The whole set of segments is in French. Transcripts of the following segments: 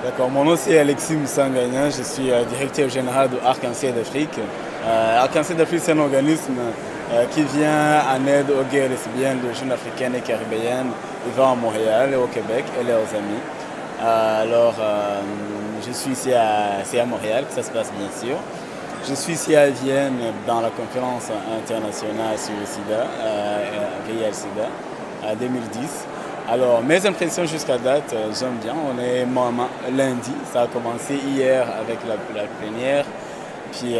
D'accord, mon nom c'est Alexis Moussangagna, je suis directeur général de Arc-en-Ciel d'Afrique. Arc-en-Ciel d'Afrique, c'est un organisme qui vient en aide aux gays et lesbiennes de jeunes africaines et caribéennes vivant à Montréal et au Québec et leurs amis. Je suis ici c'est à Montréal que ça se passe bien sûr. Je suis ici à Vienne dans la conférence internationale sur le SIDA, VIH-SIDA, en 2010. Alors, mes impressions jusqu'à date, j'aime bien. On est lundi, ça a commencé hier avec la plénière. Puis,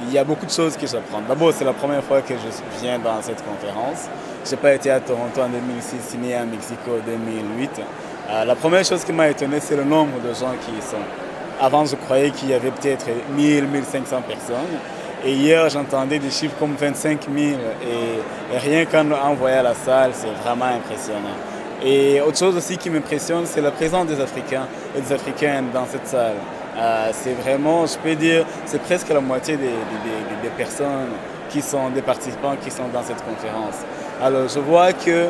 il y a beaucoup de choses que j'apprends. D'abord, c'est la première fois que je viens dans cette conférence. Je n'ai pas été à Toronto en 2006, ni à Mexico en 2008. La première chose qui m'a étonné, c'est le nombre de gens qui y sont. Avant, je croyais qu'il y avait peut-être 1000, 1500 personnes. Et hier, j'entendais des chiffres comme 25 000. Et rien qu'en voyant la salle, c'est vraiment impressionnant. Et autre chose aussi qui m'impressionne, c'est la présence des Africains et des Africaines dans cette salle. C'est vraiment, je peux dire, c'est presque la moitié des personnes qui sont des participants qui sont dans cette conférence. Alors je vois que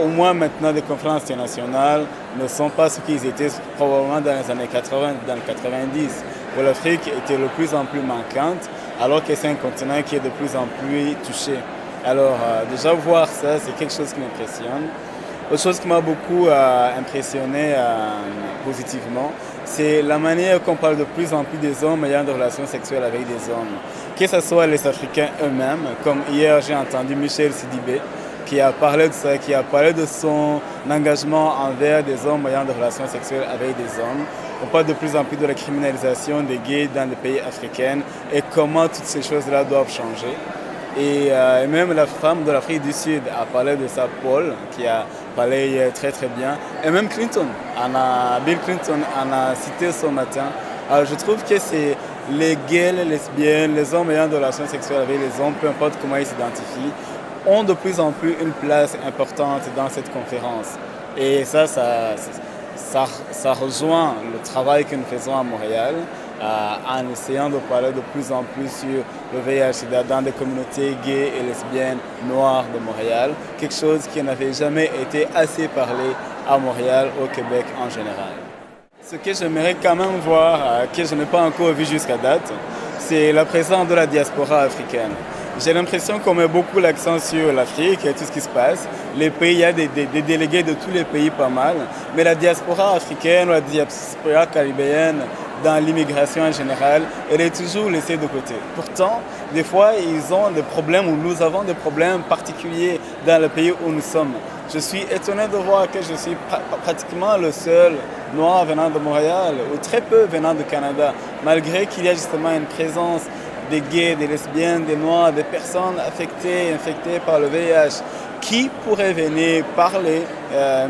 au moins maintenant les conférences internationales ne sont pas ce qu'ils étaient probablement dans les années 80, dans les 90, où l'Afrique était de plus en plus manquante, alors que c'est un continent qui est de plus en plus touché. Alors déjà voir ça, c'est quelque chose qui m'impressionne. Autre chose qui m'a beaucoup impressionné positivement, c'est la manière qu'on parle de plus en plus des hommes ayant des relations sexuelles avec des hommes. Que ce soit les Africains eux-mêmes, comme hier j'ai entendu Michel Sidibé, qui a parlé de ça, qui a parlé de son engagement envers des hommes ayant des relations sexuelles avec des hommes. On parle de plus en plus de la criminalisation des gays dans les pays africains et comment toutes ces choses-là doivent changer. Et même la femme de l'Afrique du Sud a parlé de ça, Paul, qui a parlé très très bien. Et même Clinton, Bill Clinton en a cité ce matin. Alors je trouve que c'est les gays, les lesbiennes, les hommes ayant des relations sexuelles avec les hommes, peu importe comment ils s'identifient, ont de plus en plus une place importante dans cette conférence. Et ça rejoint le travail que nous faisons à Montréal, en essayant de parler de plus en plus sur le VIH-Sida dans des communautés gays et lesbiennes noires de Montréal, quelque chose qui n'avait jamais été assez parlé à Montréal, au Québec en général. Ce que j'aimerais quand même voir, que je n'ai pas encore vu jusqu'à date, c'est la présence de la diaspora africaine. J'ai l'impression qu'on met beaucoup l'accent sur l'Afrique et tout ce qui se passe. Les pays, il y a des délégués de tous les pays pas mal, mais la diaspora africaine ou la diaspora caribéenne dans l'immigration en général, elle est toujours laissée de côté. Pourtant, des fois, ils ont des problèmes ou nous avons des problèmes particuliers dans le pays où nous sommes. Je suis étonné de voir que je suis pratiquement le seul noir venant de Montréal ou très peu venant du Canada, malgré qu'il y a justement une présence des gays, des lesbiennes, des noirs, des personnes infectées par le VIH qui pourraient venir parler,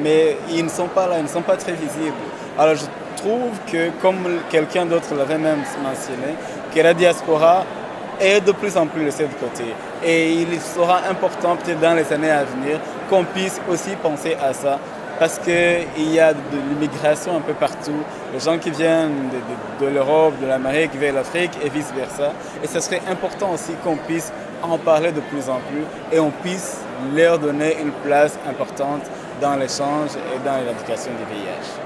mais ils ne sont pas là, ils ne sont pas très visibles. Alors je trouve que, comme quelqu'un d'autre l'avait même mentionné, que la diaspora est de plus en plus laissée de côté. Et il sera important peut-être dans les années à venir qu'on puisse aussi penser à ça, parce qu'il y a de l'immigration un peu partout, les gens qui viennent de l'Europe, de l'Amérique vers l'Afrique et vice-versa. Et ce serait important aussi qu'on puisse en parler de plus en plus et on puisse leur donner une place importante dans l'échange et dans l'éradication du VIH.